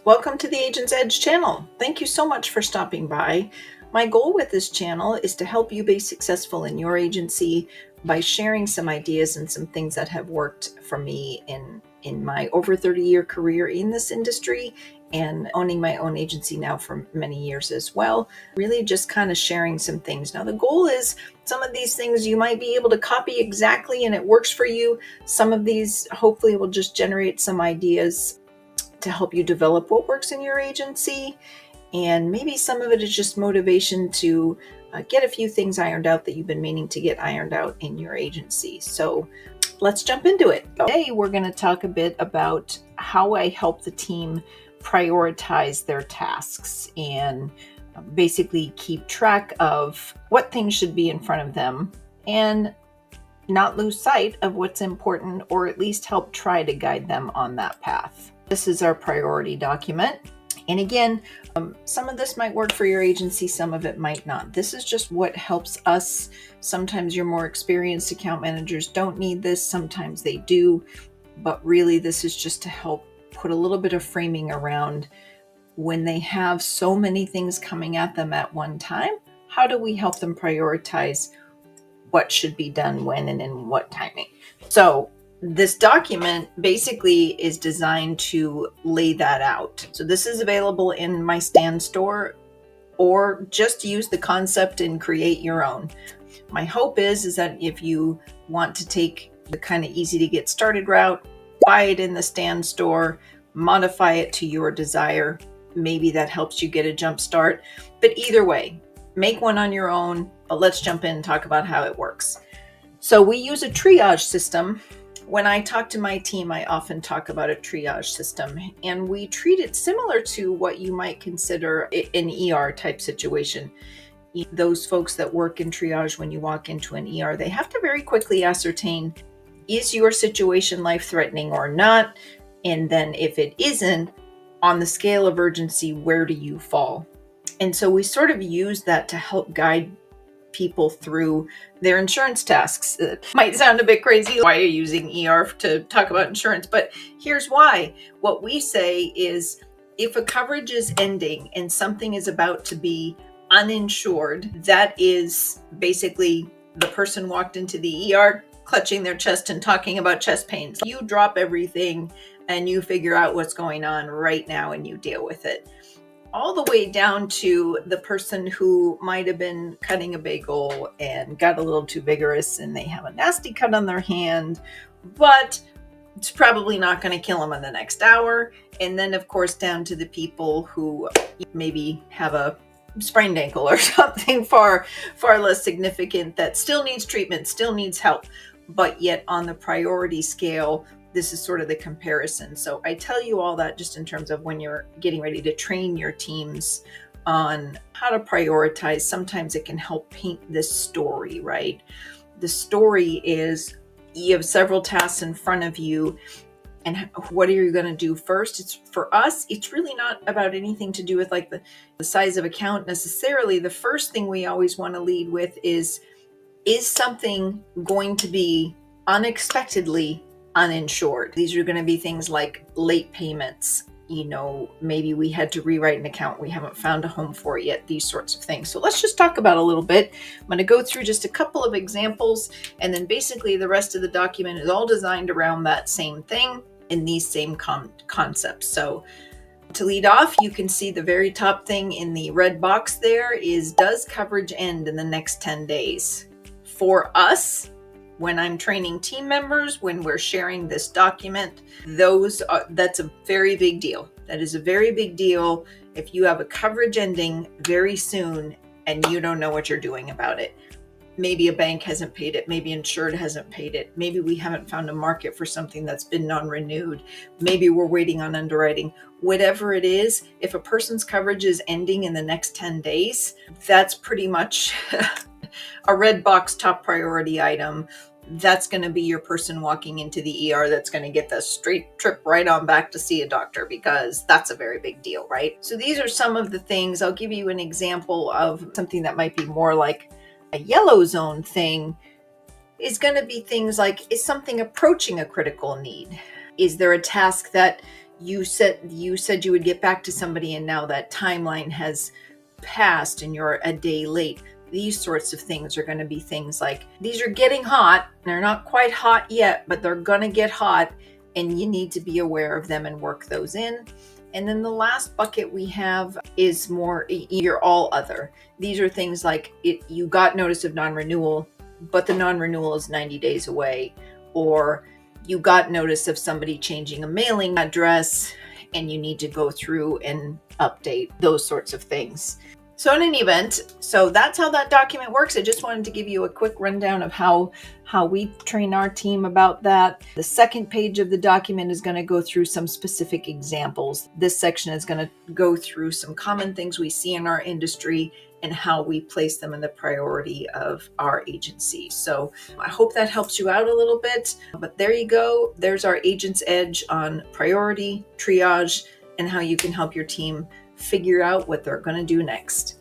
Welcome to the Agent's Edge channel. Thank you so much for stopping by. My goal with this channel is to help you be successful in your agency by sharing some ideas and some things that have worked for me in my over 30-year career in this industry and owning my own agency now for many years as well. Really just kind of sharing some things. Now the goal is some of these things you might be able to copy exactly and it works for you. Some of these hopefully will just generate some ideas to help you develop what works in your agency. And maybe some of it is just motivation to get a few things ironed out that you've been meaning to get ironed out in your agency. So let's jump into it. Today, we're going to talk a bit about how I help the team prioritize their tasks and basically keep track of what things should be in front of them and not lose sight of what's important, or at least help try to guide them on that path. This is our priority document. And again, some of this might work for your agency, some of it might not. This is just what helps us. Sometimes your more experienced account managers don't need this, sometimes they do, but really this is just to help put a little bit of framing around when they have so many things coming at them at one time. How do we help them prioritize what should be done when and in what timing? So this document basically is designed to lay that out. So this is available in my Stand store, or just use the concept and create your own. My hope is that if you want to take the kind of easy to get started route, buy it in the Stand store, modify it to your desire. Maybe that helps you get a jump start. But either way, make one on your own. But let's jump in and talk about how it works. So we use a triage system. When I talk to my team, I often talk about a triage system, and we treat it similar to what you might consider an ER type situation. Those folks that work in triage, when you walk into an ER, they have to very quickly ascertain, is your situation life-threatening or not? And then if it isn't, on the scale of urgency, where do you fall? And so we sort of use that to help guide people through their insurance tasks. It might sound a bit crazy. Why are you using ER to talk about insurance? But here's why. What we say is, if a coverage is ending and something is about to be uninsured, that is basically the person walked into the ER clutching their chest and talking about chest pains. You drop everything and you figure out what's going on right now and you deal with it. All the way down to the person who might have been cutting a bagel and got a little too vigorous and they have a nasty cut on their hand, but it's probably not going to kill them in the next hour. And then of course down to the people who maybe have a sprained ankle or something far less significant that still needs treatment, still needs help, but yet on the priority scale, this is sort of the comparison. So I tell you all that just in terms of when you're getting ready to train your teams on how to prioritize. Sometimes it can help paint this story, right? The story is, you have several tasks in front of you, and what are you going to do first? It's for us, it's really not about anything to do with like the size of account necessarily. The first thing we always want to lead with is something going to be unexpectedly uninsured? These are going to be things like late payments. Maybe we had to rewrite an account. We haven't found a home for it yet, these sorts of things. So let's just talk about a little bit. I'm going to go through just a couple of examples, and then basically the rest of the document is all designed around that same thing in these same concepts. So to lead off, you can see the very top thing in the red box there is, does coverage end in the next 10 days? For us, when I'm training team members, when we're sharing this document, that's a very big deal. That is a very big deal if you have a coverage ending very soon and you don't know what you're doing about it. Maybe a bank hasn't paid it. Maybe insured hasn't paid it. Maybe we haven't found a market for something that's been non-renewed. Maybe we're waiting on underwriting. Whatever it is, if a person's coverage is ending in the next 10 days, that's pretty much a red box top priority item. That's going to be your person walking into the ER that's going to get the straight trip right on back to see a doctor, because that's a very big deal, right? So these are some of the things. I'll give you an example of something that might be more like a yellow zone thing. Is going to be things like, is something approaching a critical need? Is there a task that you said you would get back to somebody and now that timeline has passed and you're a day late. These sorts of things are going to be things like, these are getting hot. They're not quite hot yet, but they're going to get hot, and you need to be aware of them and work those in. And then the last bucket we have is more your all other. These are things like you got notice of non-renewal, but the non-renewal is 90 days away, or you got notice of somebody changing a mailing address and you need to go through and update those sorts of things. So in any event, so that's how that document works. I just wanted to give you a quick rundown of how we train our team about that. The second page of the document is going to go through some specific examples. This section is going to go through some common things we see in our industry and how we place them in the priority of our agency. So I hope that helps you out a little bit. But there you go. There's our Agent's Edge on priority, triage, and how you can help your team figure out what they're going to do next.